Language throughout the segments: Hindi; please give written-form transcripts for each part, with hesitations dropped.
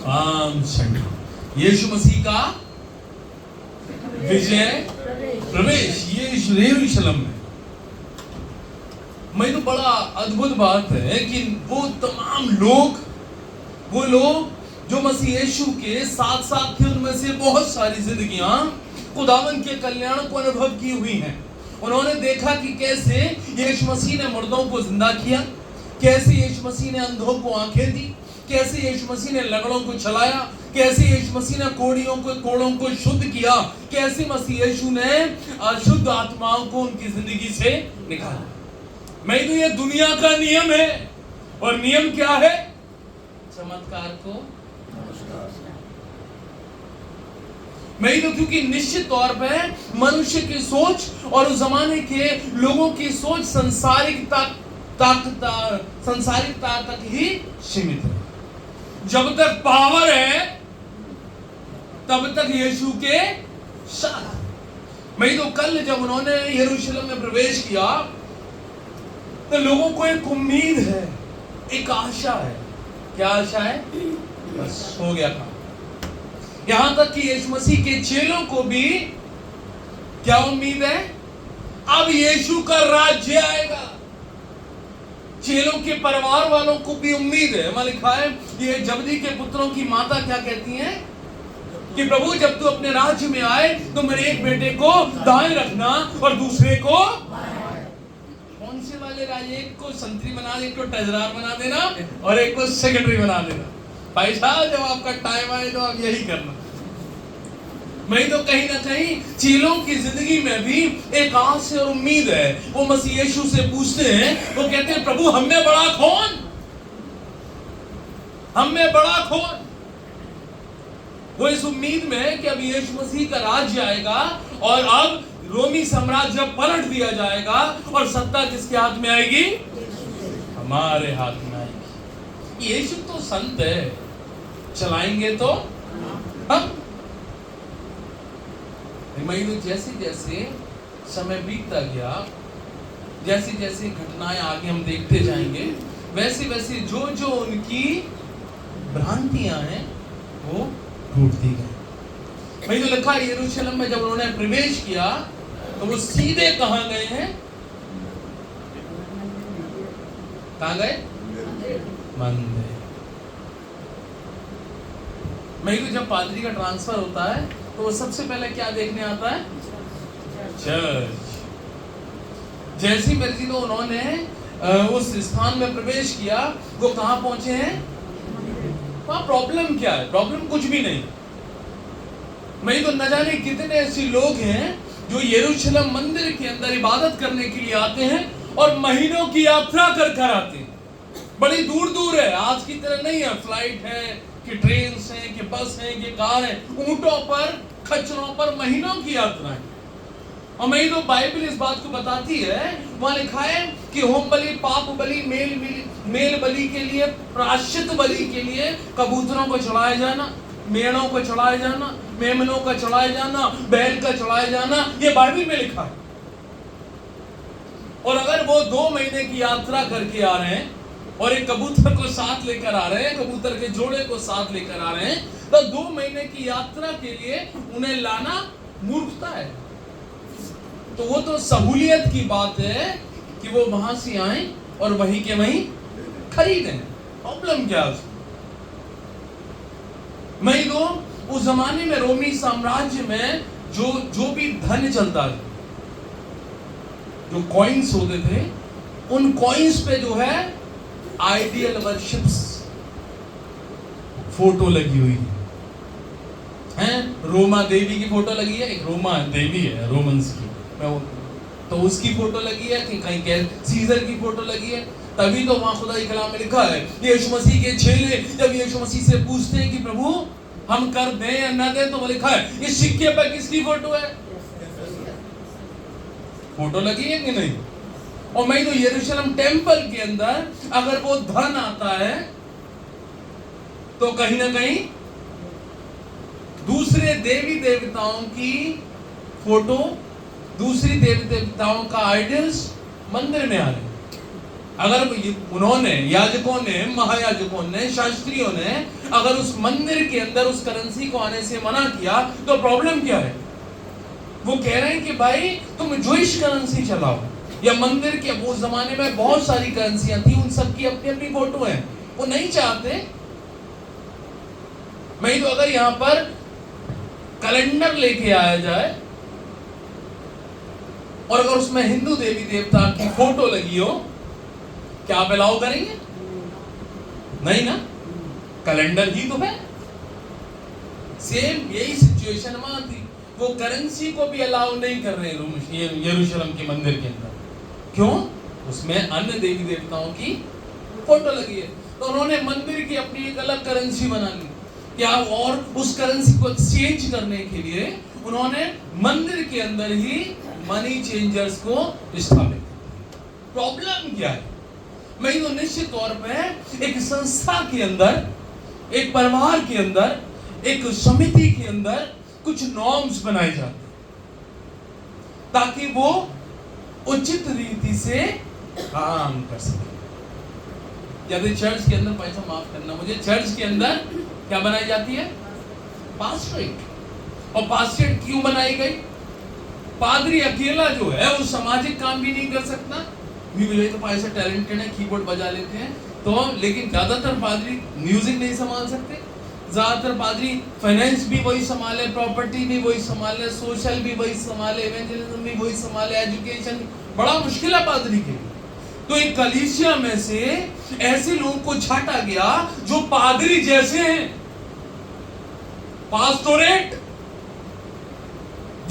आम संगम, यीशु मसीह का विजय प्रवेश ये यरूशलेम में। मैं तो बड़ा अद्भुत बात है कि वो तमाम लोग, वो लोग जो मसीह यीशु के साथ साथ थे, उनमें से बहुत सारी जिंदगियां खुदावन के कल्याण को अनुभव की हुई हैं। उन्होंने देखा कि कैसे यीशु मसीह ने मुर्दों को जिंदा किया, कैसे यीशु मसीह ने अंधों को आंखें दी, कैसे यीशु मसीह ने लंगड़ों को चलाया, कैसे यीशु मसीह ने कोड़ों को शुद्ध किया, कैसे मसीह यीशु ने अशुद्ध आत्माओं को उनकी जिंदगी से निकाला। मैं तो ये दुनिया का नियम है, और नियम क्या है? चमत्कार को मैं तो, क्योंकि निश्चित तौर पे मनुष्य की सोच और उस जमाने के लोगों की सोच संसारिकता तक ही सीमित है। जब तक पावर है तब तक यीशु के साथ। मैं तो कल जब उन्होंने यरूशलेम में प्रवेश किया तो लोगों को एक उम्मीद है, एक आशा है। क्या आशा है? बस हो गया काम। यहां तक कि यीशु मसीह के चेलों को भी क्या उम्मीद है? अब यीशु का राज्य आएगा। चेलों के परिवार वालों को भी उम्मीद है। वहां लिखा है, ये जबदी के पुत्रों की माता क्या कहती हैं कि प्रभु जब तू अपने राज्य में आए तो मेरे एक बेटे को दाएं रखना और दूसरे को कौन से वाले राज्य? एक को संतरी बना दे, एक को ट्रेजरर बना देना और एक को सेक्रेटरी बना देना। भाई साहब जब आपका टाइम आए तो आप यही करना। मैं तो कहीं ना कहीं चेलों की जिंदगी में भी एक आस और उम्मीद है। वो मसीह यीशु से पूछते हैं, वो कहते हैं प्रभु हम में बड़ा कौन? हम में बड़ा कौन? वो इस उम्मीद में है कि अब यीशु मसीह का राज्य आएगा और अब रोमी साम्राज्य पलट दिया जाएगा और सत्ता किसके हाथ में आएगी? हमारे हाथ में आएगी। यीशु तो संत है, चलाएंगे तो हम। तो जैसे जैसे समय बीतता गया, जैसे जैसे घटनाएं आगे हम देखते जाएंगे, वैसे वैसे जो जो उनकी भ्रांतियां हैं वो टूटती गई। भाई तो लिखा यरूशलेम में जब उन्होंने प्रवेश किया तो वो सीधे कहां गए हैं? कहां गए? मंदिर। मैं तो जब पादरी का ट्रांसफर होता है तो वो सबसे पहले क्या देखने आता है? चर्च। जैसी मर्जी तो उन्होंने उस स्थान में प्रवेश किया, वो कहां पहुंचे हैं? वहां प्रॉब्लम क्या है? प्रॉब्लम कुछ भी नहीं। मैं तो न जाने कितने ऐसे लोग हैं जो यरूशलेम मंदिर के अंदर इबादत करने के लिए आते हैं और महीनों की यात्रा कर कर आते हैं। बड़ी दूर दूर है, आज की तरह नहीं है फ्लाइट है कि ट्रेन है कि बस है कि कार है, ऊंटों पर खच्चरों पर महीनों की यात्रा है। और मैं तो बाइबल इस बात को बताती है, वहां लिखा है कि होम बलि, पाप बलि, मेल बलि के लिए, प्रायश्चित बलि के लिए कबूतरों को चढ़ाया जाना, मेढ़ों को चढ़ाया जाना, मेमनों का चढ़ाया जाना, बैल का चढ़ाया जाना, ये बाइबल में लिखा है। और अगर वो 2 महीने की यात्रा करके आ रहे हैं और एक कबूतर को साथ लेकर आ रहे हैं, कबूतर के जोड़े को साथ लेकर आ रहे हैं, तो 2 महीने की यात्रा के लिए उन्हें लाना मूर्खता है। तो वो तो सहूलियत की बात है कि वो वहां से आए और वहीं के वहीं खरीदें। प्रॉब्लम क्या है? मैं तो उस जमाने में रोमी साम्राज्य में जो भी धन चलता है, जो कॉइन्स होते थे, उन कॉइन्स पे जो है आइडियल वर्शिप्स फोटो लगी हुई है। रोमा देवी की फोटो लगी है, एक रोमा देवी है रोमन्स की, तो उसकी फोटो लगी है कि कहीं सीजर की फोटो लगी है। तभी तो वहां खुदा के कलाम में लिखा है, यीशु मसीह के चेले जब यीशु मसीह से पूछते हैं कि प्रभु हम कर दें या ना दें, तो वो लिखा है इस सिक्के पर किसकी फोटो है? फोटो लगी है कि नहीं? और मैं तो यरूशलेम टेंपल के अंदर अगर वो धन आता है तो कहीं ना कहीं दूसरे देवी देवताओं की फोटो, दूसरी देवी देवताओं का आइडल्स मंदिर में आ रहे हैं। अगर उन्होंने, याजकों ने, महायाजकों ने, शास्त्रियों ने अगर उस मंदिर के अंदर उस करेंसी को आने से मना किया तो प्रॉब्लम क्या है? वो कह रहे हैं कि भाई तुम जूइश करेंसी चलाओ, या मंदिर के, वो जमाने में बहुत सारी करेंसियां थी, उन सब की अपनी अपनी फोटो है, वो नहीं चाहते। मैं तो अगर यहां पर कैलेंडर लेके आया जाए और अगर उसमें हिंदू देवी देवता की फोटो लगी हो, क्या आप अलाउ करेंगे? नहीं ना, कैलेंडर ही तो है। सेम यही सिचुएशन वहां थी, वो करेंसी को भी अलाउ नहीं कर रहे यरूशलेम के मंदिर के अंदर। क्यों? उसमें अन्य देवी देवताओं की फोटो लगी है। तो उन्होंने मंदिर की अपनी एक अलग करेंसी बना ली क्या, और उस करेंसी को एक्सचेंज करने के लिए उन्होंने मंदिर के अंदर ही मनी चेंजर्स को स्थापित किया। प्रॉब्लम क्या है? मैं तो निश्चित तौर पे एक संस्था के अंदर, एक परिवार के अंदर, एक समिति के अंदर कुछ नॉर्म्स बनाए जाते ताकि वो उचित रीति से काम कर सके। यदि चर्च के अंदर, पैसा माफ करना मुझे, चर्च के अंदर क्या बनाई जाती है? पास्टरेट। और पास्टरेट क्यों बनाई गई? पादरी अकेला जो है वो सामाजिक काम भी नहीं कर सकता। मुझे तो पैसा टैलेंटेड है, कीबोर्ड बजा लेते हैं तो, लेकिन ज्यादातर पादरी म्यूजिक नहीं संभाल सकते, ज्यादातर पादरी फाइनेंस भी वही संभाले, प्रॉपर्टी भी वही संभाले, सोशल भी वही संभाले, इवेंजलिज्म भी वही संभाले, एजुकेशन, बड़ा मुश्किल है पादरी के लिए। तो एक कलीसिया में से ऐसे लोगों को छाटा गया जो पादरी जैसे हैं, पास्टोरेट,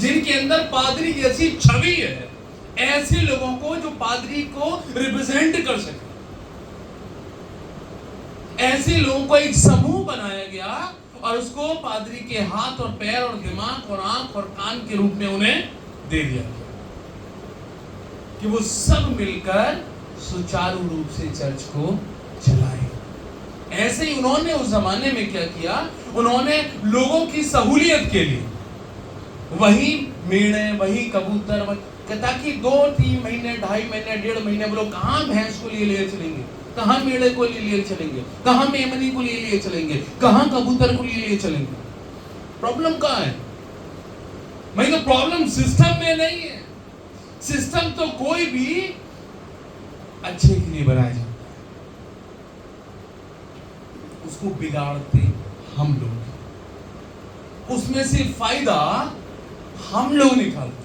जिनके अंदर पादरी जैसी छवि है, ऐसे लोगों को जो पादरी को रिप्रेजेंट कर सके, ऐसे लोगों को एक समूह बनाया गया और उसको पादरी के हाथ और पैर और दिमाग और आंख और कान के रूप में उन्हें दे दिया गया कि वो सब मिलकर सुचारू रूप से चर्च को चलाए। ऐसे ही उन्होंने उस जमाने में क्या किया, उन्होंने लोगों की सहूलियत के लिए वही मेढ़े, वही कबूतर, ताकि 2-3 महीने, 2.5 महीने, 1.5 महीने वो लोग कहाँ भैंस को लिए चलेंगे, कहाँ मेढ़े को लिए चलेंगे, कहाँ मेमनी को लिए चलेंगे, कहाँ कबूतर को लिए चलेंगे। प्रॉब्लम कहाँ है? मैं तो प्रॉब्लम सिस्टम में नहीं है। सिस्टम तो कोई भी अच्छे के लिए बनाया जाता है, उसको बिगाड़ते हम लोग, उसमें से फायदा हम लोग निकालते।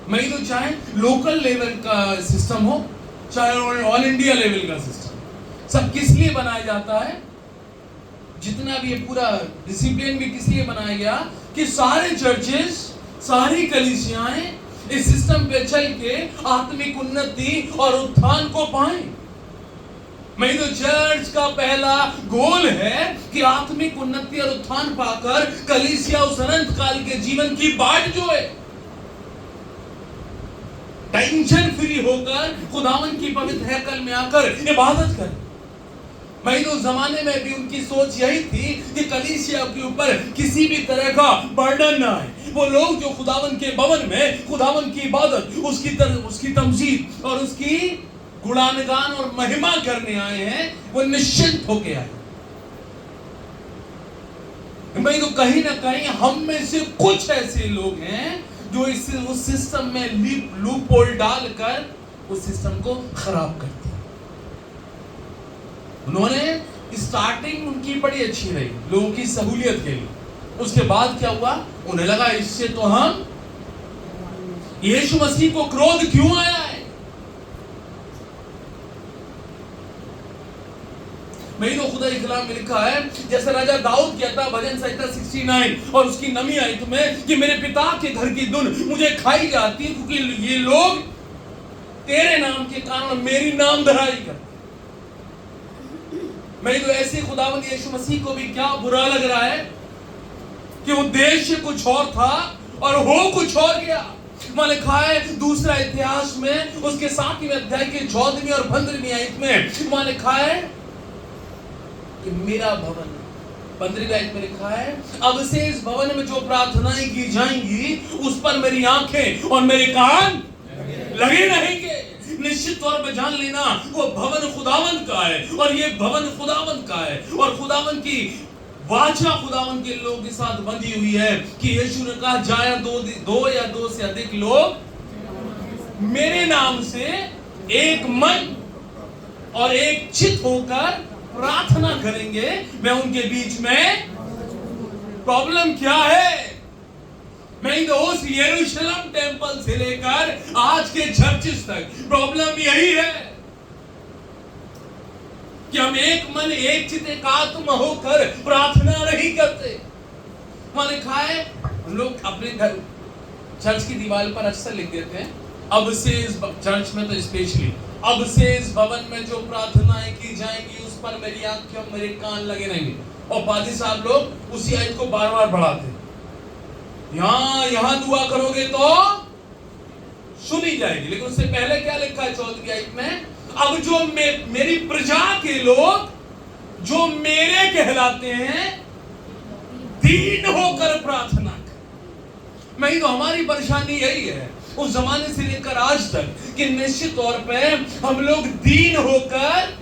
मैं तो चाहे लोकल लेवल का सिस्टम हो, चाहे ऑल इंडिया लेवल का सिस्टम, सब किस लिए बनाया जाता है? जितना भी ये पूरा डिसिप्लिन भी किस लिए बनाया गया कि सारे चर्चेस, सारी कलीसियाएं इस सिस्टम पे चल के आत्मिक उन्नति और उत्थान को पाएं। मैं तो चर्च का पहला गोल है कि आत्मिक उन्नति और उत्थान पाकर कलीसिया उस अनंत काल के जीवन की बाट जो है, टेंशन फ्री होकर खुदावन की पवित्र हैकल में आकर इबादत कर। मैं तो जमाने में भी उनकी सोच यही थी कि कलीसिया के ऊपर किसी भी तरह का बर्डन ना आए। वो लोग जो खुदावन के भवन में खुदावन की इबादत, उसकी तमजीद और उसकी गुणानगान और महिमा करने आए हैं, वो निश्चिंत होके आए। मैं तो कहीं ना कहीं हम में से कुछ ऐसे लोग हैं जो उस सिस्टम में लूप होल डालकर उस सिस्टम को खराब करते हैं। उन्होंने स्टार्टिंग उनकी बड़ी अच्छी रही लोगों की सहूलियत के लिए, उसके बाद क्या हुआ, उन्हें लगा इससे तो हम, यीशु मसीह को क्रोध क्यों आया है? मैं तो खुदा इकलाम में लिखा है, जैसे राजा दाऊद कहता भजन संहिता 69, और उसकी नमी आई तुम्हें कि मेरे पिता के घर की धुन मुझे खाई जाती है, क्योंकि ये लोग तेरे नाम के कारण मेरी नाम धराई करते। मैं तो ऐसे खुदावंद यीशु मसीह को भी क्या बुरा लग रहा है कि उद्देश्य कुछ और था और हो कुछ और गया। वहां लिखा है दूसरा इतिहास में उसके 7वें अध्याय के 14वीं और 15वीं आयत में वहां लिखा है कि मेरा भवन, 15वीं आयत में लिखा है, अब से इस भवन में जो प्रार्थनाएं की जाएंगी उस पर मेरी आंखें और मेरे कान लगे रहेंगे। निश्चित तौर पर जान लेना वो भवन खुदावंद का है और ये भवन खुदावंद का है और खुदावंद की वाचा खुदावंद के लोगों के साथ बंधी हुई है कि यीशु ने कहा जाए दो या दो से अधिक लोग मेरे नाम से एक मन और एक चित होकर प्रार्थना करेंगे, मैं उनके बीच में। प्रॉब्लम क्या है? मैं तो उस यरूशलेम टेंपल से लेकर आज के चर्चेस तक प्रॉब्लम यही है कि हम एक मन एक चित एक आत्मा होकर प्रार्थना नहीं करते। वहां लिखा है, हम लोग अपने घर चर्च की दीवार पर अक्सर लिख देते हैं, अब से इस चर्च में तो स्पेशली, अब से इस भवन में जो प्रार्थनाएं की जाएंगी उस पर मेरी आंखें और मेरे कान लगे रहेंगे। और पादी साहब लोग उसी आयत को बार बार पढ़ाते हैं, यहां दुआ करोगे तो सुनी जाएगी। लेकिन उससे पहले क्या लिखा है 14वीं आयत में, अब जो मेरी प्रजा के लोग जो मेरे कहलाते हैं दीन होकर प्रार्थना कर। मैं तो हमारी परेशानी यही है उस जमाने से लेकर आज तक कि निश्चित तौर पे हम लोग दीन होकर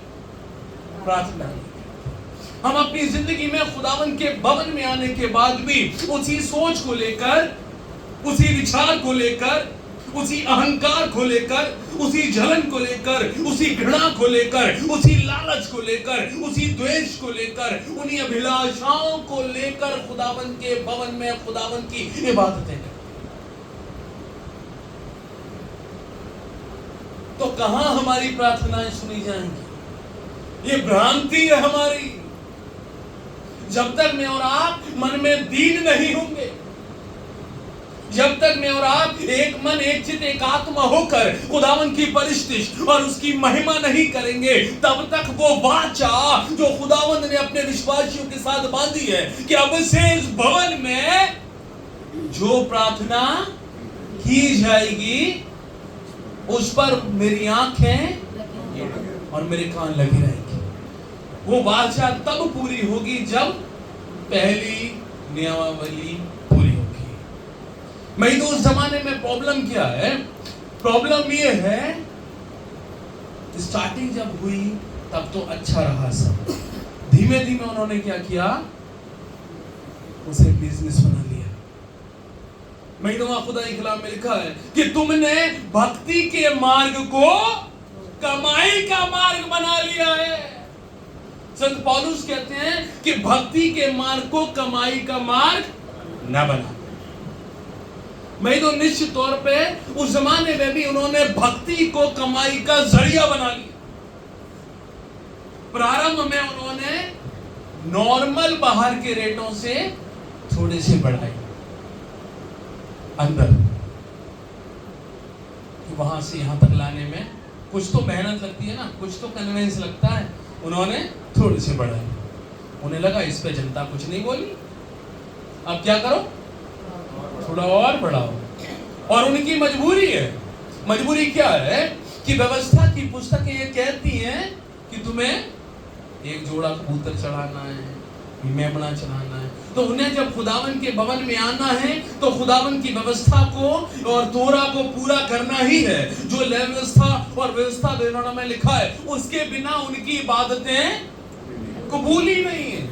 प्रार्थना नहीं। हम अपनी जिंदगी में खुदावन के भवन में आने के बाद भी उसी सोच को लेकर, उसी विचार को लेकर, उसी अहंकार को लेकर, उसी जलन को लेकर, उसी घृणा को लेकर, उसी लालच को लेकर, उसी द्वेष को लेकर, उन्हीं अभिलाषाओं को लेकर खुदावन के भवन में खुदावन की इबादतें करते। तो कहां हमारी प्रार्थनाएं सुनी जाएंगी? ये भ्रांति है हमारी। जब तक मैं और आप मन में दीन नहीं होंगे, जब तक मैं और आप एक मन एक चित एक आत्मा होकर खुदावन की परिस्थिति और उसकी महिमा नहीं करेंगे, तब तक वो वाचा जो खुदावन ने अपने विश्वासियों के साथ बांधी है कि अब से इस भवन में जो प्रार्थना की जाएगी उस पर मेरी आंखें और मेरे कान लगे रहेंगे। वो वाचा तब पूरी होगी जब पहली नियमावली पूरी होगी। मैं तो उस जमाने में प्रॉब्लम क्या है? प्रॉब्लम ये है, स्टार्टिंग जब हुई तब तो अच्छा रहा सब, धीमे धीमे उन्होंने क्या किया, उसे बिजनेस बना लिया। मैं तो वहां खुदा के कलाम में लिखा है कि तुमने भक्ति के मार्ग को कमाई का मार्ग बना लिया है। संत पौलुस कहते हैं कि भक्ति के मार्ग को कमाई का मार्ग न बना। मैं तो निश्चित तौर पे उस जमाने में भी उन्होंने भक्ति को कमाई का जरिया बना लिया। प्रारंभ में उन्होंने नॉर्मल बाहर के रेटों से थोड़े से बढ़ाए अंदर, वहां से यहां तक लाने में कुछ तो मेहनत लगती है ना, कुछ तो कन्वेंस लगता है। उन्होंने थोड़े से बढ़ाए, उन्हें लगा इस पे जनता कुछ नहीं बोली, अब क्या करो, थोड़ा और बढ़ाओ। और उनकी मजबूरी है। मजबूरी क्या है कि व्यवस्था की पुस्तकें ये कहती हैं कि तुम्हें एक जोड़ा कबूतर चढ़ाना है, मेमना चढ़ाना है। तो उन्हें जब खुदावन के भवन में आना है तो खुदावन की व्यवस्था को और तोरा को पूरा करना ही है। जो व्यवस्था और व्यवस्था देना में लिखा है उसके बिना उनकी इबादतें कबूल ही नहीं है।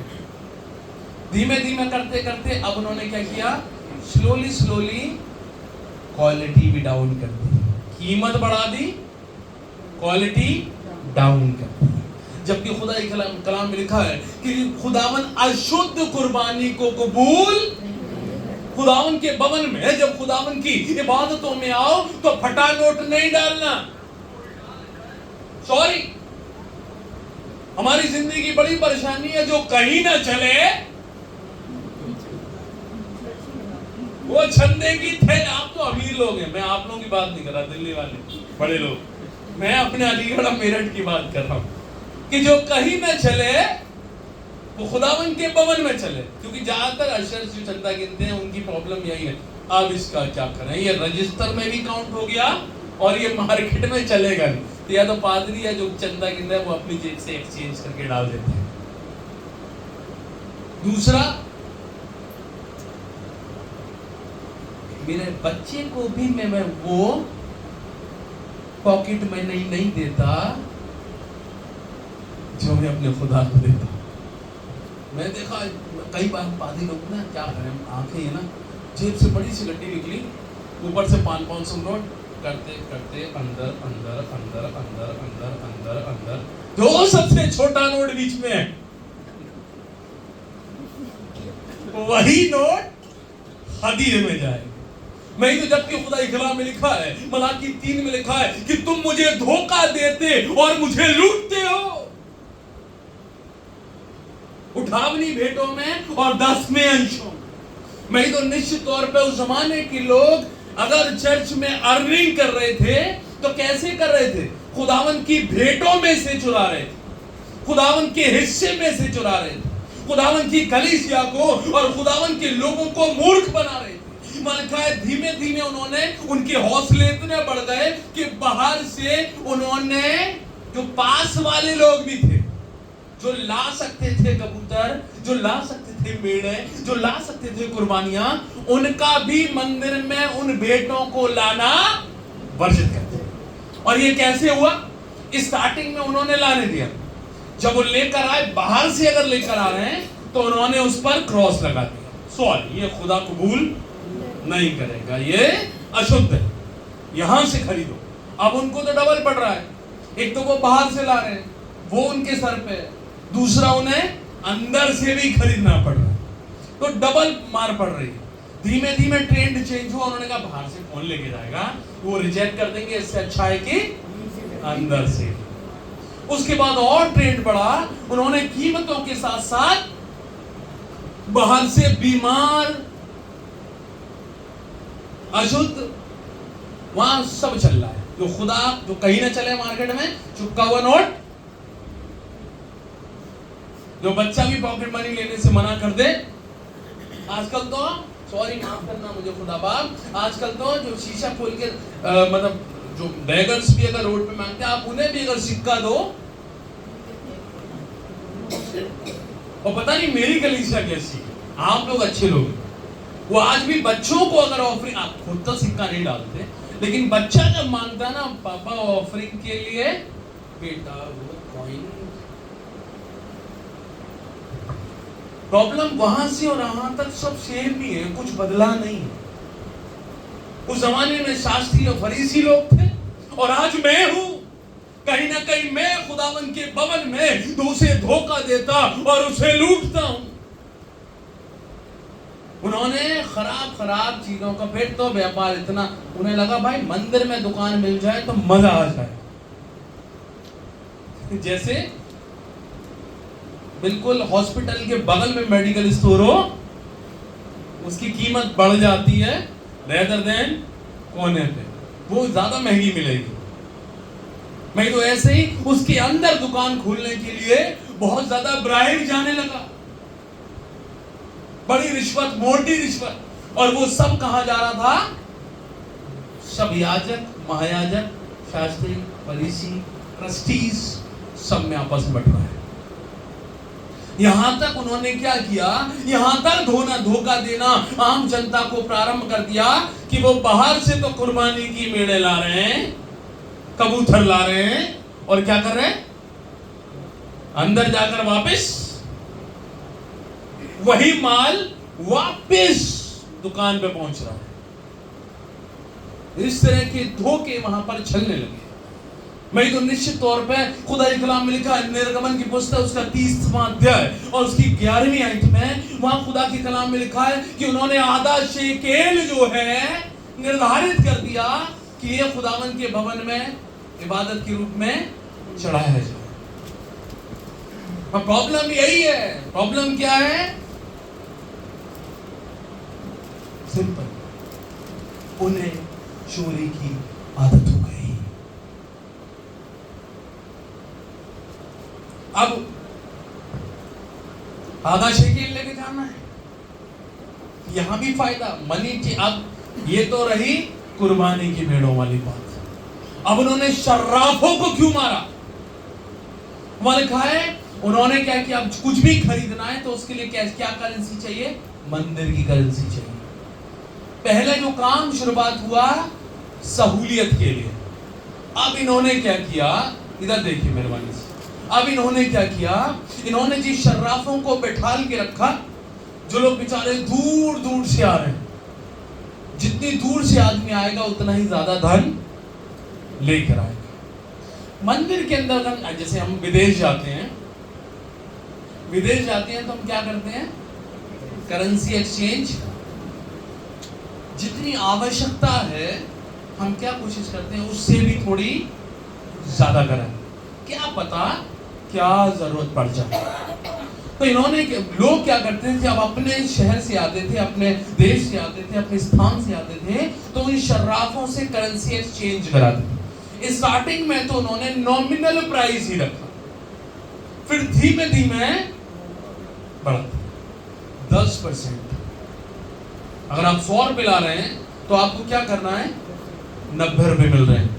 धीमे धीमे करते करते अब उन्होंने क्या किया, स्लोली क्वालिटी भी डाउन कर दी, कीमत बढ़ा दी, क्वालिटी डाउन कर दी। जबकि खुदा के कलाम में लिखा है कि खुदावन अशुद्ध कुर्बानी को कबूल, खुदावन के भवन में जब खुदावन की इबादतों में आओ तो फटा नोट नहीं डालना। सॉरी, हमारी जिंदगी की बड़ी परेशानी है, जो कहीं ना चले वो छंदे की थे। आप तो अमीर लोग हैं, मैं आप लोगों की बात नहीं कर रहा, दिल्ली वाले बड़े लोग, मैं अपने अलीगढ़ मेरठ की बात कर रहा हूं कि जो कहीं न चले वो खुदावन के भवन में चले। क्योंकि ज्यादातर अशर जो चंदा गिनते हैं उनकी प्रॉब्लम यही है, अब इसका क्या करें, ये रजिस्टर में भी काउंट हो गया और ये मार्केट में चलेगा नहीं। तो या तो पादरी या जो चंदा गिनता है वो अपनी जेब से एक्सचेंज करके डाल देते हैं। दूसरा, मेरे बच्चे को भी मैं वो पॉकेट में नहीं देता जो मैं अपने खुदा को देता। मैं देखा कई बार पादी लोग ना क्या करें, आंखें है ना, जेब से बड़ी सी गड्डी निकली, ऊपर से 500 नोट करते करते अंदर अंदर अंदर अंदर अंदर अंदर अंदर, जो सबसे छोटा नोट बीच में है वही नोट हदीर में जाए। मैं तो जबकि खुदा इकराम में लिखा है, मलाकी 3 में लिखा है कि तुम मुझे धोखा देते और मुझे लूटते हो, उठावनी भेंटों में और 10वें अंशों। मैं तो निश्चित तौर पे उस जमाने के लोग अगर चर्च में अर्निंग कर रहे थे तो कैसे कर रहे थे? खुदावन की भेंटों में से चुरा रहे थे, खुदावन के हिस्से में से चुरा रहे थे, खुदावन की कलीसिया को और खुदावन के लोगों को मूर्ख बना रहे थे। लिखा है धीमे धीमे उन्होंने, उनके हौसले इतने बढ़ गए कि बाहर से उन्होंने, जो पास वाले लोग भी थे, जो ला सकते थे कबूतर, जो ला सकते थे मेढ़े, जो ला सकते थे कुर्बानियां, उनका भी मंदिर में उन भेंटों को लाना वर्जित कर दिया। और ये कैसे हुआ? स्टार्टिंग में उन्होंने लाने दिया, जब वो लेकर आए, बाहर से अगर लेकर आ रहे हैं तो उन्होंने उस पर क्रॉस लगा दिया। सॉरी, ये खुदा कबूल नहीं करेगा, ये अशुद्ध है, यहां से खरीदो। अब उनको तो डबल पड़ रहा है, एक तो वो बाहर से ला रहे हैं, वो उनके सर पे, दूसरा उन्हें अंदर से भी खरीदना पड़ रहा है, तो डबल मार पड़ रही है। धीमे धीमे ट्रेंड चेंज हुआ, उन्होंने कहा बाहर से कौन लेके जाएगा, वो रिजेक्ट कर देंगे, इससे अच्छा है कि अंदर से। उसके बाद और ट्रेंड बढ़ा, उन्होंने कीमतों के साथ साथ बाहर से बीमार, अशुद्ध, वहां सब चल रहा है, जो खुदा, जो कहीं ना चले मार्केट में, चुपका हुआ नोट, जो बच्चा भी पॉकेट मनी लेने से मना कर दे। आजकल तो, सॉरी माफ करना मुझे खुदा बाप, आजकल तो जो शीशा खोल के मतलब जो बेगर्स भी अगर रोड पे मांगते हैं, आप उन्हें भी अगर सिक्का दो, और पता नहीं मेरी कलीसिया कैसी है, आप लोग अच्छे लोग, वो आज भी बच्चों को अगर ऑफरिंग, आप खुद तो सिक्का नहीं डालते, लेकिन बच्चा जब मांगता है ना, पापा ऑफरिंग के लिए, बेटा वो कॉइन। प्रॉब्लम वहां से और यहां तक सब सेम ही है, कुछ बदला नहीं है। उस जमाने में शास्त्री और फरीसी लोग थे, और आज मैं हूं, कहीं ना कहीं मैं खुदावन के भवन में तो उसे धोखा देता और उसे लूटता हूं। उन्होंने खराब खराब चीजों का, फिर तो व्यापार इतना, उन्हें लगा भाई मंदिर में दुकान मिल जाए तो मजा आ जाए। जैसे बिल्कुल हॉस्पिटल के बगल में मेडिकल स्टोर हो, उसकी कीमत बढ़ जाती है रेदर देन कोने पे, वो ज्यादा महंगी मिलेगी। मैं तो ऐसे ही उसके अंदर दुकान खोलने के लिए बहुत ज्यादा ब्राइब जाने लगा, बड़ी रिश्वत, मोटी रिश्वत, और वो सब कहां जा रहा था? सब याजक, महायाजक, शास्त्री, फरीसी, ट्रस्टीज, सब में आपस में बट रहा है। यहां तक उन्होंने क्या किया, यहां तक धोखा देना आम जनता को प्रारंभ कर दिया कि वो बाहर से तो कुर्बानी की मेढ़े ला रहे हैं, कबूतर ला रहे हैं, और क्या कर रहे हैं? अंदर जाकर वापस वही माल वापस दुकान पे पहुंच रहा है। इस तरह के धोखे वहां पर चलने लगे। मैं तो निश्चित तौर पे, खुदा कलाम में लिखा है, निर्गमन की पुस्तक उसका 30वां अध्याय और उसकी 11वीं आयत में, वहां खुदा के कलाम में लिखा है कि उन्होंने आधा शेकेल जो है निर्धारित कर दिया कि ये खुदावन के भवन में इबादत के रूप में चढ़ाया जाए। प्रॉब्लम यही है। प्रॉब्लम क्या है? सिंपल, उन्हें चोरी की आदत हो गई। अब आधा शेकेल लेके जाना है, यहां भी फायदा मनी की। अब ये तो रही कुर्बानी की भेड़ों वाली बात। अब उन्होंने शर्राफों को क्यों मारा? वहां लिखा है उन्होंने क्या किया, अब कुछ भी खरीदना है तो उसके लिए क्या करेंसी चाहिए? मंदिर की करेंसी चाहिए। पहले जो काम शुरुआत हुआ सहूलियत के लिए, अब इन्होंने क्या किया, इधर देखिए मेहरबानी से, अब इन्होंने क्या किया, इन्होंने जिस शर्राफों को बैठाल के रखा, जो लोग बेचारे दूर दूर से आ रहे हैं, जितनी दूर से आदमी आएगा उतना ही ज्यादा धन लेकर आएगा। मंदिर के अंदर जैसे हम विदेश जाते हैं तो हम क्या करते हैं, करेंसी एक्सचेंज, जितनी आवश्यकता है हम क्या कोशिश करते हैं उससे भी थोड़ी ज्यादा करें, क्या पता क्या जरूरत पड़ जाए। तो इन्होंने, लोग क्या करते थे, जब अपने शहर से आते थे, अपने देश से आते थे, अपने स्थान से आते थे, तो इन शर्राफों से करेंसी एक्सचेंज कराते थे। स्टार्टिंग में तो उन्होंने नॉमिनल प्राइस ही रखा, फिर धीमे धीमे बढ़ा 10%। अगर आप 100 रुपए ला रहे हैं तो आपको क्या करना है, 90 रुपए मिल रहे हैं,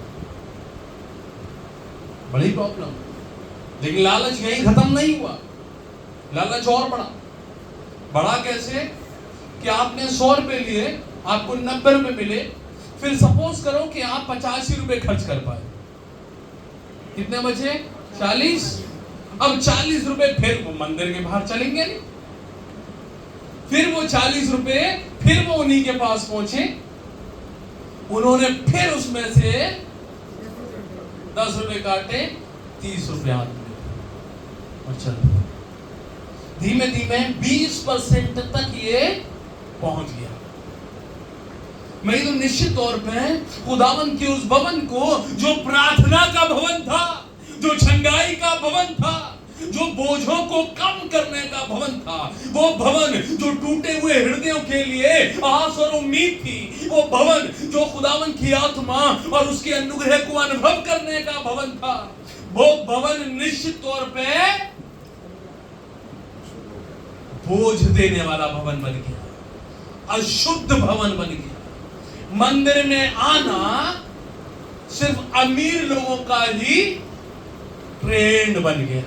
बड़ी प्रॉब्लम। लेकिन लालच यही खत्म नहीं हुआ, लालच और बढ़ा कैसे कि आपने 100 रुपए लिए, आपको 90 रुपए मिले, फिर सपोज करो कि आप 85 रुपए खर्च कर पाए, कितने बचे, 40। अब 40 रुपए फिर वो मंदिर के बाहर चलेंगे नहीं, फिर वो 40 रुपए फिर वो उन्हीं के पास पहुंचे, उन्होंने फिर उसमें से 10 रुपए काटे, 30 रुपए हाथ में और चल, धीमे धीमे 20% तक ये पहुंच गया। मैं तो निश्चित तौर पे खुदावन के उस भवन को, जो प्रार्थना का भवन था, जो छंगाई का भवन था, जो बोझों को कम करने का भवन था, वो भवन जो टूटे हुए हृदयों के लिए आस और उम्मीद थी, वो भवन जो खुदावन की आत्मा और उसके अनुग्रह को अनुभव करने का भवन था, वो भवन निश्चित तौर पे बोझ देने वाला भवन बन गया, अशुद्ध भवन बन गया। मंदिर में आना सिर्फ अमीर लोगों का ही ट्रेंड बन गया।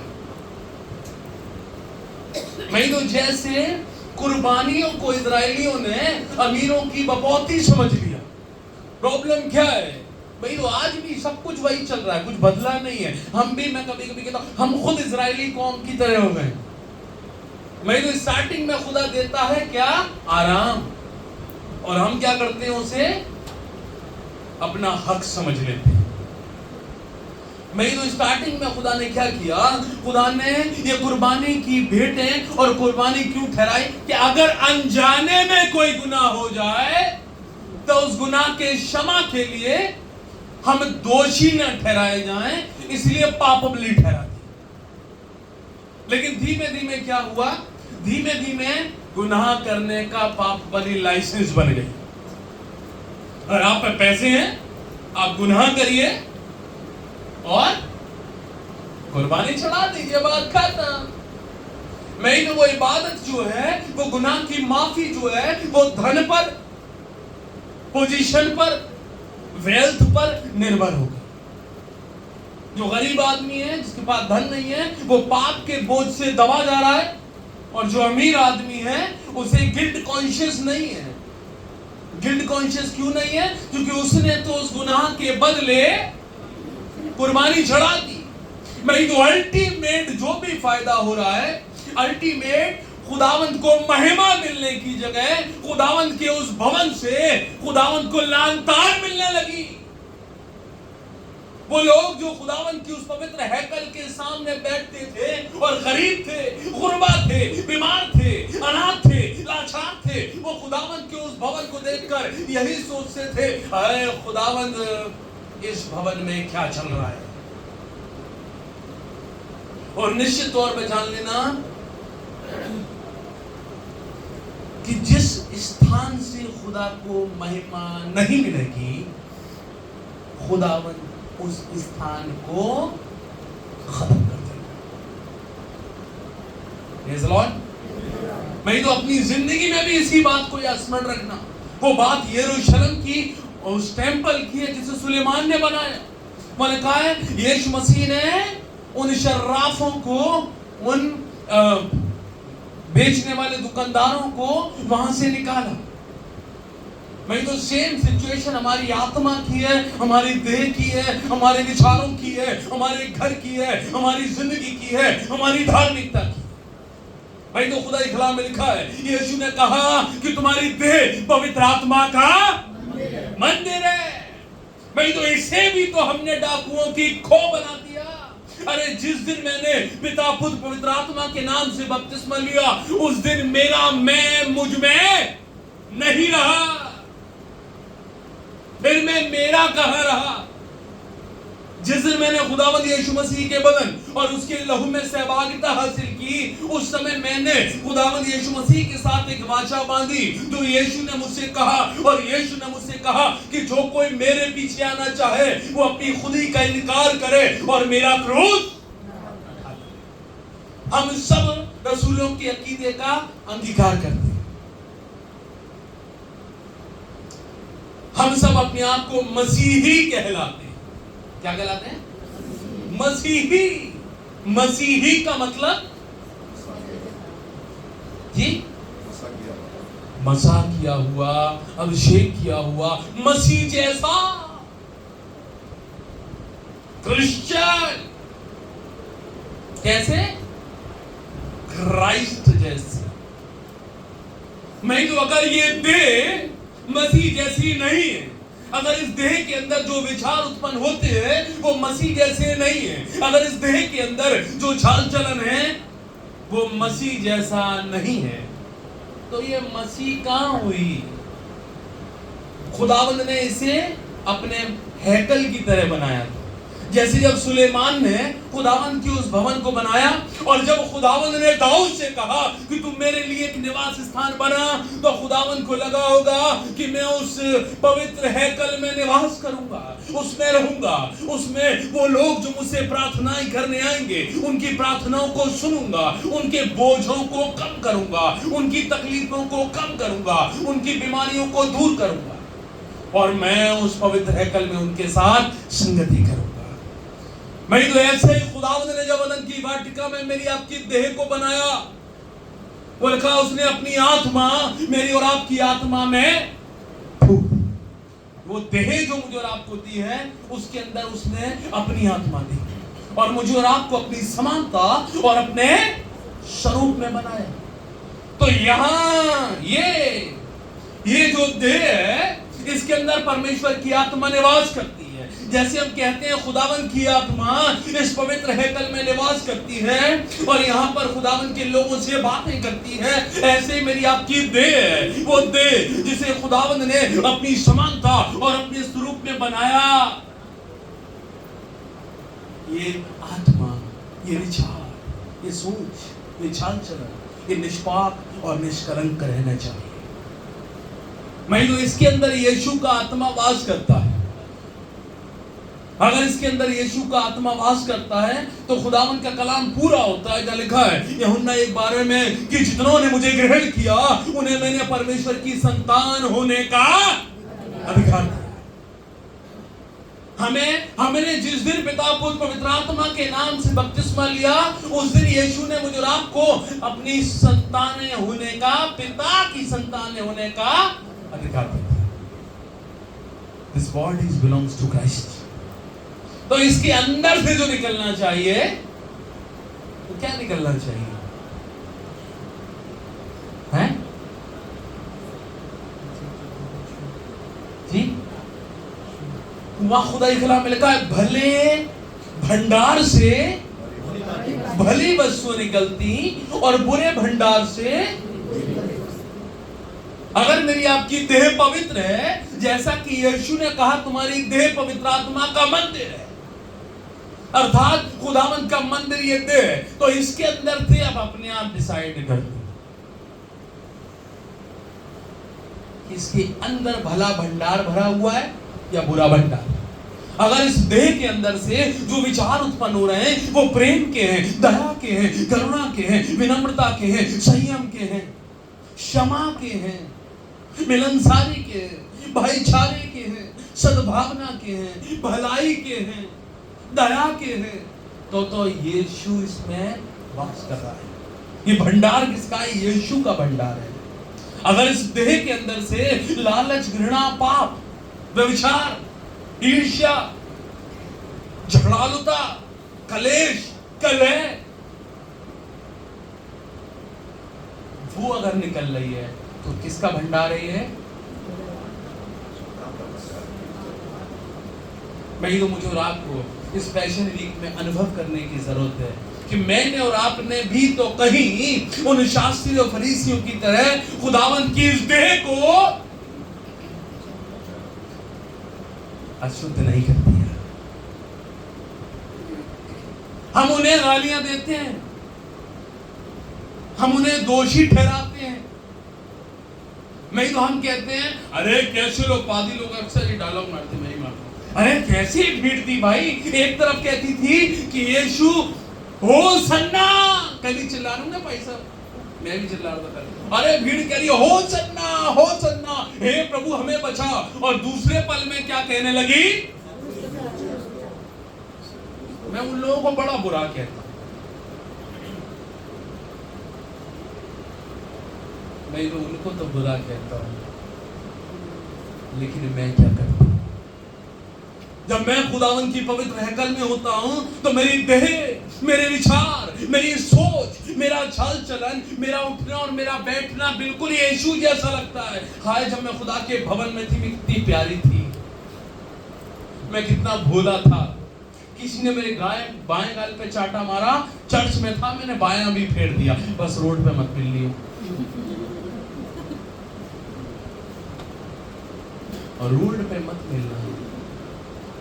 मैं तो जैसे कुर्बानियों को इजरायलियों ने अमीरों की बपौती समझ लिया। प्रॉब्लम क्या है भाई, तो आज भी सब कुछ वही चल रहा है, कुछ बदला नहीं है। हम भी, मैं कभी कभी कहता हूं, हम खुद इजरायली कौम की तरह हो गए। मैं तो स्टार्टिंग में खुदा देता है क्या, आराम, और हम क्या करते हैं, उसे अपना हक समझ लेते हैं। मैं तो स्टार्टिंग में खुदा ने क्या किया, खुदा ने ये कुर्बानी की भेंटें और कुर्बानी क्यों ठहराई कि अगर अनजाने में कोई गुनाह हो जाए तो उस गुनाह के क्षमा के लिए हम दोषी न ठहराए जाएं, इसलिए पापबली ठहरा दी। लेकिन धीमे धीमे क्या हुआ, धीमे धीमे गुनाह करने का पापबली लाइसेंस बन गई। अगर आप पे पैसे हैं, आप गुनाह करिए और कुर्बानी चढ़ा दीजिए, बात खत्म। मैं तो वो इबादत जो है, वो गुनाह की माफी जो है, वो धन पर, पोजीशन पर, वेल्थ पर निर्भर होगी। जो गरीब आदमी है, जिसके पास धन नहीं है, वो पाप के बोझ से दबा जा रहा है, और जो अमीर आदमी है उसे गिल्ट कॉन्शियस नहीं है। गिल्ट कॉन्शियस क्यों नहीं है, क्योंकि उसने तो उस गुनाह के बदले कुर्बानी चढ़ा दी। मैं तो अल्टीमेट जो भी फायदा हो रहा है, अल्टीमेट खुदावंत को महिमा मिलने की जगह खुदावंत के उस भवन से खुदावंत को लानतान मिलने लगी। वो लोग जो खुदावंत की उस पवित्र हैकल के सामने बैठते थे और गरीब थे, गुरबा थे, बीमार थे, अनाथ थे, लाचार थे, वो खुदावंत के उस भवन को देखकर यही सोचते थे, अरे खुदावंत इस भवन में क्या चल रहा है। और निश्चित तौर पे जान लेना कि जिस स्थान से खुदा को महिमा नहीं मिलेगी, खुदावन उस स्थान को खत्म कर देगा। Praise the Lord. मैं तो अपनी जिंदगी में भी इसी बात को स्मरण रखना। वो बात यरूशलेम की, उस टेंपल की है जिसे सुलेमान ने बनाया। मैंने कहा है यीशु मसीह ने उन शर्राफों को, उन बेचने वाले दुकानदारों को वहां से निकाला। मैं तो सेम सिचुएशन हमारी आत्मा की है, हमारी देह की है, हमारे विचारों की है, हमारे घर की है, हमारी जिंदगी की है, हमारी धार्मिकता की। भाई तो खुदा कलाम में लिखा है, यीशु ने कहा कि तुम्हारी देह पवित्र आत्मा का मंदिर है। भाई तो इसे भी तो हमने डाकुओं की खो बना दिया। अरे जिस दिन मैंने पिता पुत्र पवित्र आत्मा के नाम से बपतिस्मा लिया, उस दिन मेरा मैं मुझ में नहीं रहा। फिर मैं मेरा कहां रहा? जिस दिन मैंने खुदावंद यीशु मसीह के बदन और उसके लहू में सहभागिता हासिल की, उस समय मैंने खुदावंद यीशु मसीह के साथ एक वाचा बांधी, जो यीशु ने मुझसे कहा। और यीशु ने मुझसे कहा कि जो कोई मेरे पीछे आना चाहे, वो अपनी खुदी का इनकार करे और मेरा क्रूस। हम सब रसूलों के अकीदे का अंगीकार करते हैं। हम सब अपने आप को मसीही कहलाते हैं। क्या कहलाते हैं? मसीही। मसीही का मतलब जी, मसा किया हुआ, अभिषेक किया हुआ, मसीह जैसा क्रिश्चियन। कैसे? क्राइस्ट जैसे। मैं तो अगर ये देह मसीह जैसी नहीं है, अगर इस देह के अंदर जो विचार उत्पन्न होते हैं वो मसीह जैसे नहीं है, अगर इस देह के अंदर जो चाल चलन है वो मसीह जैसा नहीं है, तो ये मसीह कहां हुई? खुदावंद ने इसे अपने हैकल की तरह बनाया था। जैसे जब सुलेमान ने खुदावंद की उस भवन को बनाया, और जब खुदावंद ने दाऊद से कहा कि तुम मेरे लिए एक निवास स्थान बना, तो खुदावंद को लगा होगा कि मैं उस पवित्र हैकल में निवास करूंगा, उसमें रहूंगा, उसमें वो लोग जो मुझसे प्रार्थनाएं करने आएंगे उनकी प्रार्थनाओं को सुनूंगा, उनके बोझों को कम करूंगा, उनकी तकलीफों को कम करूंगा, उनकी बीमारियों को दूर करूंगा, और मैं उस पवित्र हैकल में उनके साथ संगति करूंगा। मैं तो ऐसे ही खुदावंद ने जब अदन की वाटिका में मेरी आपकी देह को बनाया, वो लिखा उसने अपनी आत्मा मेरी और आपकी आत्मा में फूंक। वो देह जो मुझे और आपको दी है, उसके अंदर उसने अपनी आत्मा दी और मुझे और आपको अपनी समानता और अपने स्वरूप में बनाया। तो यहां ये जो देह है, इसके अंदर परमेश्वर की आत्मा निवास करती है। जैसे हम कहते हैं खुदावंद की आत्मा इस पवित्र हैकल में निवास करती है और यहाँ पर खुदावंद के लोगों से बातें करती है, ऐसे मेरी आपकी देह है, वो देह जिसे खुदावंद ने अपनी समानता और अपने स्वरूप में बनाया। ये आत्मा, ये विचार, ये सोच, ये चाल चलन, ये निष्पाप और निष्कलंक रहना चाहिए। मैं तो इसके अंदर यीशु का आत्मा वास करता है। अगर इसके अंदर यीशु का आत्मा वास करता है तो खुदावंद का कलाम पूरा होता है। क्या लिखा है यूहन्ना 1:12 में कि जितनों ने मुझे ग्रहण किया उन्हें मैंने परमेश्वर की संतान होने का अधिकार दिया। हमने जिस दिन पिता पुत्र पवित्र आत्मा के नाम से बपतिस्मा लिया, उस दिन यीशु ने मुझे और आपको अपनी संतानें होने का, पिता की संतानें होने का अधिकार दिया। This body belongs to Christ. तो इसके अंदर से जो निकलना चाहिए, तो क्या निकलना चाहिए? हैं? जी? वहां खुदाई कलाम में लिखा है, भले भंडार से भली वस्तुएं निकलती और बुरे भंडार से। अगर मेरी आपकी देह पवित्र है, जैसा कि यीशु ने कहा तुम्हारी देह पवित्र आत्मा का मंदिर है, अर्थात खुदावंद का मंदिर ये देह है, तो इसके अंदर थे अब अपने आप डिसाइड कर लो इसके अंदर भला भंडार भरा हुआ है या बुरा भंडार। अगर इस देह के अंदर से जो विचार उत्पन्न हो रहे हैं वो प्रेम के हैं, दया के हैं, करुणा के हैं, विनम्रता के हैं, संयम के हैं, क्षमा के हैं, मिलनसारी के हैं, भाईचारे के हैं, सद्भावना के हैं, भलाई के हैं, दया के हैं, तो यीशु इसमें वास कर रहा है। ये भंडार किसका है? यीशु का भंडार है। अगर इस देह के अंदर से लालच, घृणा, पाप, व्यभिचार, ईर्ष्या, झगड़ालुता, कलेश, कलह वो अगर निकल रही है तो किसका भंडार है ये? मैं तो मुझे और आपको इस पैशन वीक में अनुभव करने की जरूरत है कि मैंने और आपने भी तो कहीं उन शास्त्री और फरीसियों की तरह खुदावंद की इस देह को अशुद्ध नहीं कर दिया। हम उन्हें गालियां देते हैं, हम उन्हें दोषी ठहराते हैं। नहीं तो हम कहते हैं अरे कैसे लोग, पादी लोग अक्सर ये डायलॉग मारते, मैं ही मारता, अरे कैसी भीड़ थी भाई, एक तरफ कहती थी कि यीशु हो सन्ना, कभी चिल्ला रहा हूं ना भाई साहब, मैं भी चिल्ला रहा था, अरे भीड़ कह रही हो सन्ना, हे प्रभु हमें बचा, और दूसरे पल में क्या कहने लगी? मैं उन लोगों को बड़ा बुरा कहता, मैं तो उनको तो बुरा कहता हूं, लेकिन मैं क्या करता हूं? जब मैं खुदावन की पवित्र हैकल में होता हूं तो मेरी देह, मेरे विचार, मेरी सोच, मेरा चाल चलन, मेरा उठना और मेरा बैठना बिल्कुल यीशु जैसा लगता है। हाय जब मैं खुदा के भवन में थी, मैं कितनी प्यारी थी, मैं कितना भोला था। किसी ने मेरे बाएं गाल पे चाटा मारा, चर्च में था, मैंने बायां भी फेर दिया, बस रोड पे मत मिल लियो। और रोड पे मत मिलना।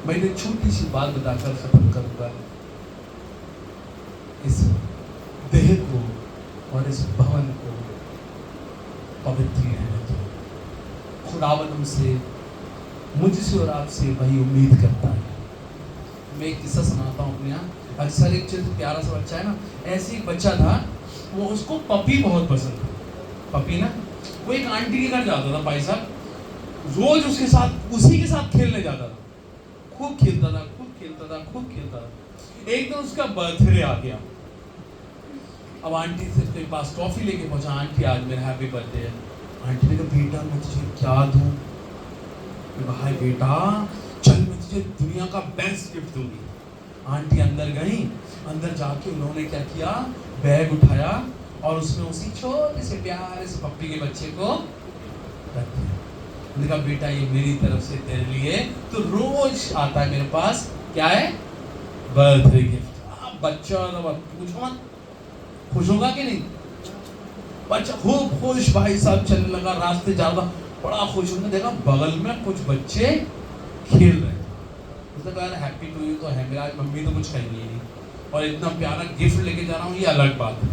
मैं एक छोटी सी बात बताकर खत्म करूंगा। इस देह को और इस भवन को पवित्र रहने दो। खुदावन हमसे, मुझसे और आपसे वही उम्मीद करता है। मैं एक किस्सा सुनाता हूँ अपने यहाँ। अक्सर एक चित्र, प्यारा सा बच्चा है ना, ऐसे एक बच्चा था, वो उसको पपी बहुत पसंद था। पपी ना, वो एक आंटी के घर जाता था भाई साहब, रोज उसके साथ, उसी के साथ खेलने जाता था, खूब खेलता था। एक दिन उसका बर्थडे आ गया। अब आंटी से उसके पास टॉफी लेके पहुंचा, आंटी आज मेरा हैप्पी बर्थडे है। आंटी ने कहा बेटा मैं तुझे क्या दूं? भाई बेटा चल मैं तुझे दुनिया का बेस्ट गिफ्ट दूंगी। आंटी अंदर गई, अंदर जाके उन्होंने क्या किया, बैग उठाया और उसमें उसी छोटे से प्यारे से पप्पी के बच्चे को रख दिया। उन्होंने कहा बेटा ये मेरी तरफ से तेरे लिए, तो रोज आता है मेरे पास, क्या है? Birthday gift. बच्चा पूछो मत, खुश होगा कि नहीं? बच्चा खूब खुश भाई साहब, चलने लगा, रास्ते जा रहा, बड़ा खुश। उन्होंने देखा बगल में कुछ बच्चे खेल रहे हैं। उसने कहा हैप्पी टू यू तो है मेरा, आज मम्मी तो कुछ कहेंगी नहीं, और इतना प्यारा गिफ्ट लेके जा रहा हूँ, ये अलग बात है।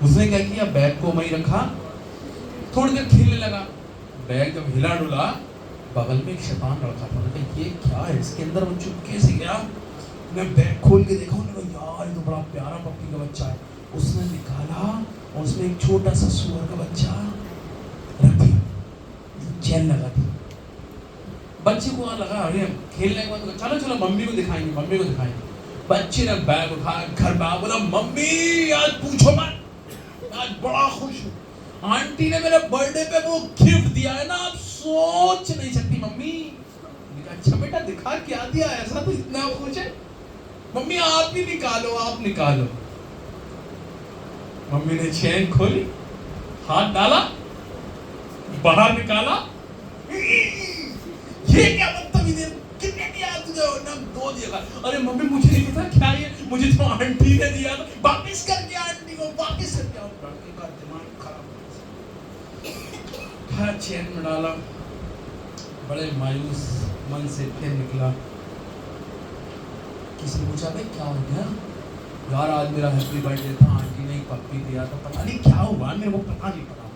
उसने क्या किया, बैग को वहीं रखा, थोड़ी देर खेलने लगा। बैग जब हिला डुला, बगल में एक शैतान रखा था। उन्होंने कहा ये क्या है, इसके अंदर वो चुपके से गया, मैं बैग खोल के देखा, उन्होंने कहा यार ये तो बड़ा प्यारा पप्पी का बच्चा है। उसने निकाला और उसमें एक छोटा सा सूअर का बच्चा रख दिया, चैन लगा दी। बच्चे को लगा अरे खेलने के बाद चलो चलो मम्मी को दिखाएंगे। बच्चे ने बैग उठाया, घर में बोला मम्मी आज पूछो मत, आज बड़ा खुश हूँ, आंटी ने मेरे बर्थडे पे वो गिफ्ट दिया है ना, आप सोच नहीं सकती मम्मी। अच्छा बेटा दिखा क्या दिया, ऐसा तो इतना खुश है। मम्मी आप ही निकालो। मम्मी ने चैन खोली, हाथ डाला, बाहर निकाला, ये क्या बदतमीजी, कितने दिया तुझे? ना 2 दिया। अरे मम्मी मुझे नहीं पता क्या ये, मुझे तो आंटी ने दिया था, वापिस करके आंटी को वापिस करके आओ। लड़के का दिमाग खराब हो, चैन में डाला, बड़े मायूस मन से फिर निकला। किसी ने पूछा भाई क्या हो गया? यार आज मेरा हैप्पी बर्थडे था, आंटी ने एक पप्पी दिया था, पता नहीं क्या हुआ, मेरे को पता नहीं पड़ा,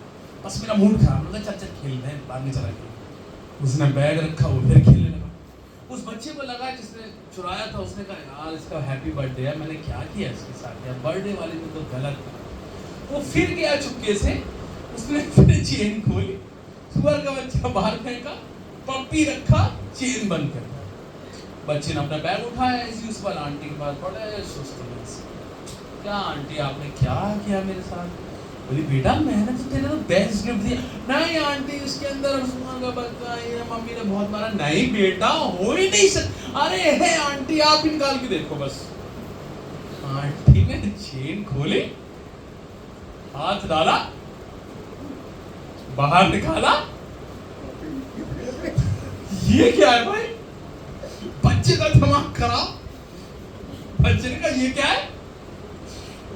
बस मेरा मूड खराब लगा, चल खेल रहे हैं, बाद में चला गया। उसने बैग रखा, वो फिर खेलने लगा। उस बच्चे को लगा जिसने चुराया था, उसने कहा यार इसका हैप्पी बर्थडे है, मैंने क्या किया इसके साथ, यार बर्थडे वाले में तो गलत था। वो फिर गया चुपके से, उसने फिर चेन खोली, सुअर का बच्चा बाहर फेंका, पप्पी रखा, चेन बंद कर। बच्चे ने अपना बैग उठाया, इसी उस पर आंटी के पास, बड़े सुस्त में, क्या आंटी आपने क्या किया मेरे साथ? बोली बेटा मैंने तो तेरे को बेस्ट गिफ्ट दिया। नहीं आंटी इसके अंदर उस्मान का बच्चा है, मम्मी ने बहुत मारा। नहीं बेटा हो ही नहीं सकता। अरे है आंटी आप ही निकाल के देखो बस। आंटी ने चेन खोली, हाथ डाला, बाहर निकाला। ये क्या है भाई? बच्चे का दिमाग खराब। बच्चे ने कहा ये क्या है?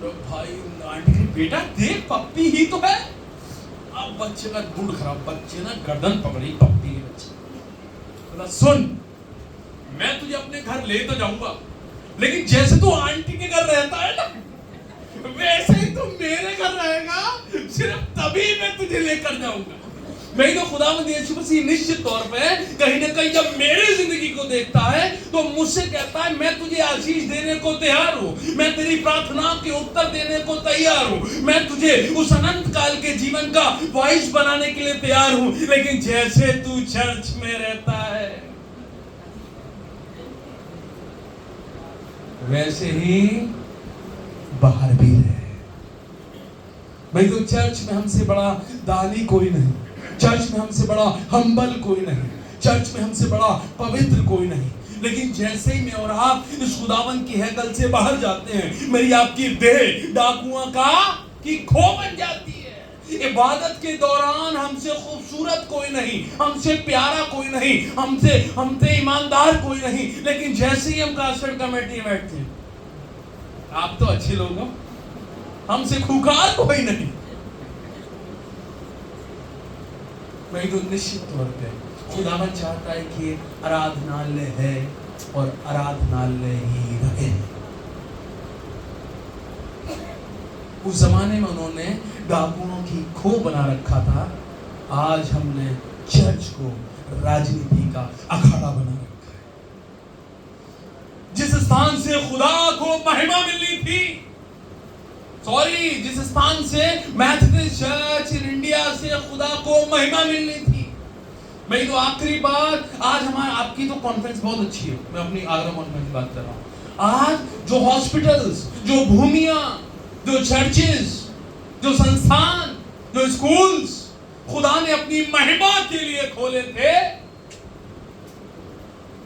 तो भाई आंटी ने बेटा देख पप्पी ही तो है। अब बच्चे का मूड खराब, बच्चे ने गर्दन पकड़ी पप्पी के बच्चे। बोला सुन मैं तुझे अपने घर ले तो जाऊंगा, लेकिन जैसे तू आंटी के घर रहता है ना वैसे ही तू मेरे घर रहेगा, सिर्फ तभी मैं तुझे लेकर जाऊंगा। मैं तो खुदावंद यीशु मसीह निश्चित तौर पे कहीं ना कहीं जब मेरी जिंदगी को देखता है तो मुझसे कहता है मैं तुझे आशीष देने को तैयार हूं, मैं तेरी प्रार्थना के उत्तर देने को तैयार हूं, मैं तुझे उस अनंत काल के जीवन का वॉइस बनाने के लिए तैयार हूं। लेकिन जैसे तू चर्च में रहता है वैसे ही बाहर भी रहे। भाई तो चर्च में हमसे बड़ा दानी कोई नहीं, चर्च में हमसे बड़ा हम्बल कोई नहीं, चर्च में हमसे बड़ा पवित्र कोई नहीं। लेकिन जैसे ही मैं और आप इस खुदावन की हैकल से बाहर जाते हैं, मेरी आपकी देह डाकुओं का की खो बन जाती है। इबादत के दौरान हमसे खूबसूरत कोई नहीं, हमसे प्यारा कोई नहीं, हमसे ईमानदार कोई नहीं, लेकिन जैसे ही हम कास्टर कमेटी में बैठते हैं, आप तो अच्छे लोग हो, हमसे खूंखार कोई नहीं। मैं तो निश्चित तौर पे खुदावन चाहता है कि आराधनालय है और आराधनालय ही रहे। उस जमाने में उन्होंने डाकुओं की खो बना रखा था, आज हमने चर्च को राजनीति का अखाड़ा बना रखा है। जिस स्थान से खुदा को महिमा मिलनी थी, जिस स्थान से मैथोडिस्ट चर्च इन इंडिया से खुदा को महिमा मिलनी थी। मैं तो आखिरी बात, आज हमारे आपकी तो कॉन्फ्रेंस बहुत अच्छी है, मैं अपनी आगरा कॉन्फ्रेंस की बात कर रहा हूँ। आज जो हॉस्पिटल्स, जो भूमियां, जो चर्चेस, जो संस्थान, जो स्कूल्स खुदा ने अपनी महिमा के लिए खोले थे,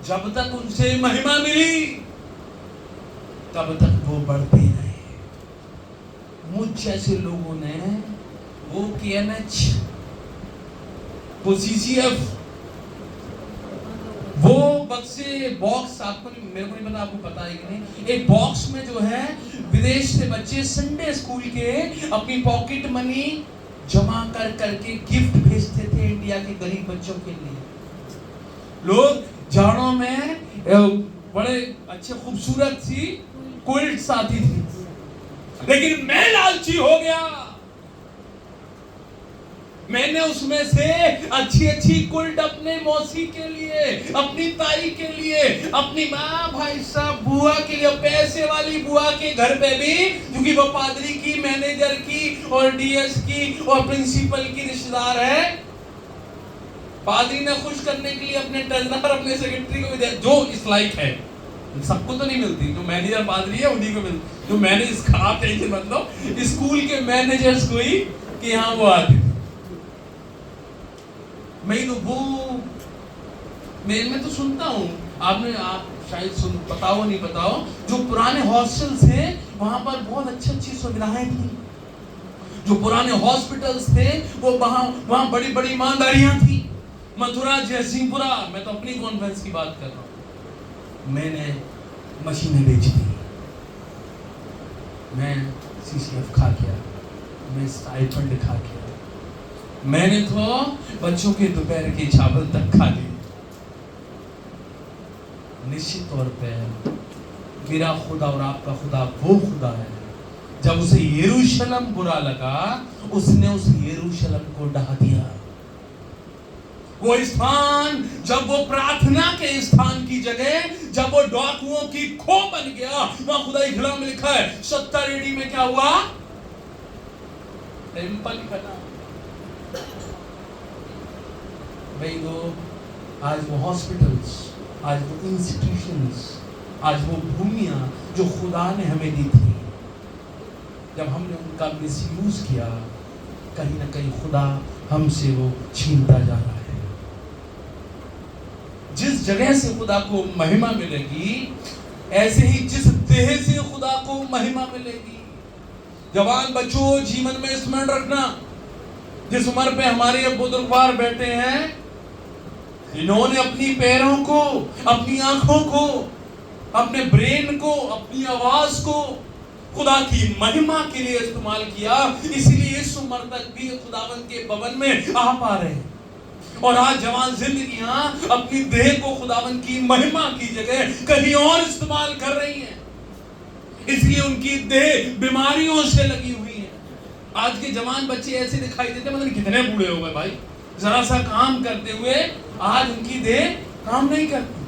जब तक उनसे महिमा मिली तब तक वो बढ़ते रहे। मुझ जैसे लोगों ने वो KNH, वो CCF, वो बक्से बॉक्स, आपको मेरे को नहीं पता, आपको पता है कि नहीं, एक बॉक्स में जो है विदेश से बच्चे संडे स्कूल के अपनी पॉकेट मनी जमा कर करके गिफ्ट भेजते थे इंडिया के गरीब बच्चों के लिए। लोग जाड़ों में बड़े अच्छे खूबसूरत सी क्विल्ट्स आती थी, लेकिन मैं लालची हो गया। मैंने उसमें से अच्छी अच्छी क्विल्ट अपने मौसी के लिए, अपनी ताई के लिए, अपनी माँ, भाई साहब, बुआ के लिए, पैसे वाली बुआ के घर पे भी, क्योंकि वो पादरी की, मैनेजर की और DS की और प्रिंसिपल की रिश्तेदार है। पादरी ने खुश करने के लिए अपने ट्रेजरर, अपने सेक्रेटरी को भी दिया, जो इस लायक है। सबको तो नहीं मिलती, जो मैनेजर पादरी है उन्हीं को मिलती। जो मैनेजर, आप टेंशन मत लो, स्कूल के मैनेजर्स को ही कि हाँ वो आते। मैं तो वो मैं तो सुनता हूँ, आप शायद पता हो नहीं पता हो, जो पुराने हॉस्टल्स थे वहां पर बहुत अच्छी सुविधाएं थी। जो पुराने हॉस्पिटल्स थे वो वहां बड़ी बड़ी ईमानदारियां थी। मथुरा, जयसिंहपुरा, मैं तो अपनी कॉन्फ्रेंस की बात कर रहा हूँ, मैंने मशीनें बेच दी, मैं CCF खा गया, मैं स्टाइपेंड खा गया, मैंने तो बच्चों के दोपहर के चावल तक खा लिए। निश्चित तौर पे मेरा खुदा और आपका खुदा वो खुदा है, जब उसे यरूशलेम बुरा लगा उसने उस यरूशलेम को ढा दिया। वो स्थान, जब वो प्रार्थना के स्थान की जगह, जब वो डाकुओं की खो बन गया, वहां खुदा की कलाम में लिखा है 70 AD में क्या हुआ? टेंपल बना। भाई वो आज वो हॉस्पिटल्स, आज वो इंस्टीट्यूशंस, आज वो भूमियां जो खुदा ने हमें दी थी, जब हमने उनका मिसयूज किया कहीं ना कहीं खुदा हमसे वो छीनता जा रहा है। जिस जगह से खुदा को महिमा मिलेगी, ऐसे ही जिस देह से खुदा को महिमा मिलेगी। जवान बच्चों, जीवन में स्मरण रखना, जिस उम्र पे हमारे बुजुर्गवार बैठे हैं, इन्होंने अपनी पैरों को, अपनी आंखों को, अपने ब्रेन को, अपनी आवाज को खुदा की महिमा के लिए इस्तेमाल किया। इसीलिए इस उम्र तक भी खुदावन के भवन में आ पा रहे हैं। और आज जवान जिंदगियां अपनी देह को खुदावन की महिमा की जगह कहीं और इस्तेमाल कर रही हैं। इसलिए उनकी देह बीमारियों से लगी हुई है। आज के जवान बच्चे ऐसे दिखाई देते, मतलब कितने बूढ़े हो गए भाई, जरा सा काम करते हुए आज उनकी देह काम नहीं करती।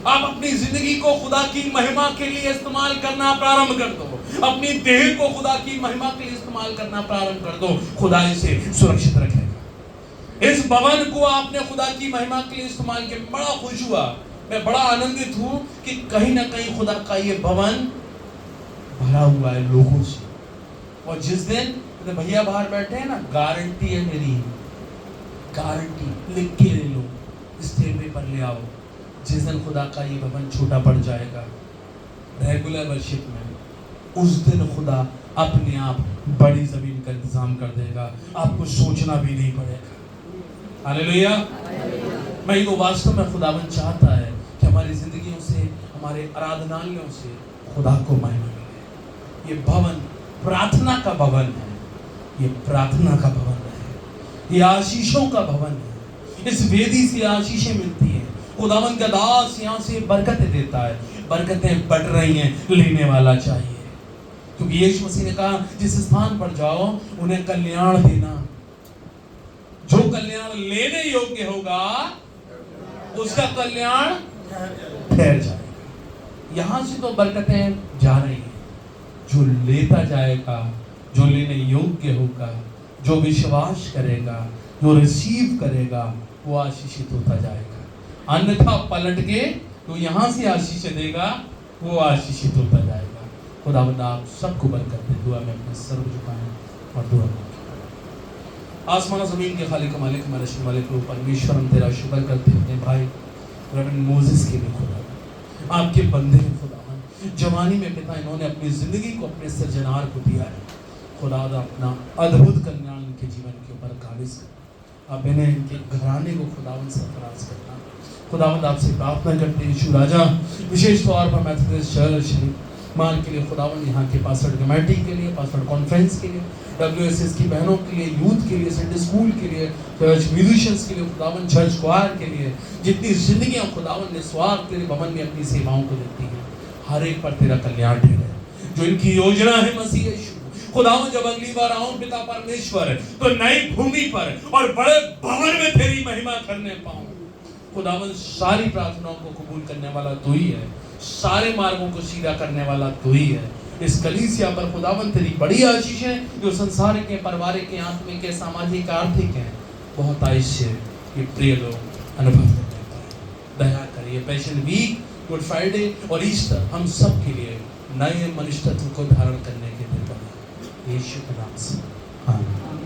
आप अपनी जिंदगी को खुदा की महिमा के लिए इस्तेमाल करना प्रारंभ कर दो। अपनी देह को खुदा की महिमा के लिए इस्तेमाल करना प्रारंभ कर दो। खुदा इसे सुरक्षित रखेगा। इस भवन को आपने खुदा की महिमा के लिए इस्तेमाल किया। बड़ा खुश हुआ, मैं बड़ा आनंदित हूं कि कहीं ना कहीं खुदा का ये भवन भरा हुआ है लोगों से। और जिस दिन भैया बाहर बैठे हैं ना, गारंटी है मेरी, गारंटी लिख के ले लो, स्टेट पेपर ले आओ। जिस दिन खुदा का ये भवन छोटा पड़ जाएगा रेगुलर वर्शिप में, उस दिन खुदा अपने आप बड़ी जमीन का इंतजाम कर देगा। आपको सोचना भी नहीं पड़ेगा। हालेलुया। मैं तो वास्तव में खुदावन चाहता है कि हमारी जिंदगियों से, हमारे आराधनालयों से खुदा को महिमा मिले। ये भवन प्रार्थना का भवन है, ये प्रार्थना का भवन है, ये आशीषों का भवन है। इस वेदी से आशीषें मिलती हैं। खुदावन का दास यहाँ से बरकतें देता है। बरकतें बढ़ रही हैं, लेने वाला चाहिए। क्योंकि यीशु मसीह ने कहा, जिस स्थान पर जाओ उन्हें कल्याण देना। जो कल्याण लेने योग्य होगा उसका कल्याण ठहर जाएगा। यहां से तो बरकतें जा रही हैं। जो लेता जाएगा, जो लेने योग्य होगा, जो विश्वास करेगा, जो रिसीव करेगा, वो आशीषित होता जाएगा। अन्यथा पलट के तो यहां से आशीष देगा, वो आशीषित होता जाएगा। खुदावंद आप सबको बरकत दे। दुआ में अपने सर झुकाएं और दुआ करें। आसमान ज़मीन के खालिक मालिक हमारे मालिक परमेश्वर, हम तेरा शुक्र करते हैं अपने भाई रेवरेंड मोसेस के लिए खुदा, आपके बंदे हैं खुदा। जवानी में पिता इन्होंने अपनी ज़िंदगी को अपने सृजनहार को दिया है। खुदा अपना अद्भुत कल्याण इनके जीवन के ऊपर काबिज कर। आप इन्हें, इनके घराने को खुदावंद सरफराज करना। खुदावंद आपसे प्रार्थना करते हैं यीशु राजा, विशेष तौर पर मेथोडिस्ट चर्च मान के लिए खुदावंद, यहाँ के पासवर्ड कमेटी के लिए, पासवर्ड कॉन्फ्रेंस के लिए, WSS की बहनों के लिए, यूथ के लिए, संडे स्कूल के लिए, चर्च म्यूजिशियंस के लिए, खुदावन चर्च क्वायर के लिए, जितनी जिंदगियां खुदावन ने स्वार्थ तेरे भवन में अपनी सेवाओं को देती हैं, हर एक पर तेरा कल्याण ठहरे। जो इनकी योजना है मसीह यीशु, खुदावन जब अगली बार आऊं पिता परमेश्वर, तो नई भूमि पर और बड़े भवन में तेरी महिमा करने पाऊं। खुदावन सारी प्रार्थनाओं को कबूल करने वाला तू ही है, सारे मार्गों को सीधा करने वाला तू ही है। इस कलीसिया पर खुदावन तेरी बड़ी आशीष है, जो संसार के, पारिवारिक के, आत्मिक के, सामाजिक, आर्थिक है, बहुत आशीष है। ये प्रिय लोग अनुभव करते हैं। दया करिए। पैशन वीक, गुड फ्राइडे और ईस्टर हम सब के लिए नए मनुष्यत्व को धारण करने के दिन बने। यीशु के नाम से आमीन।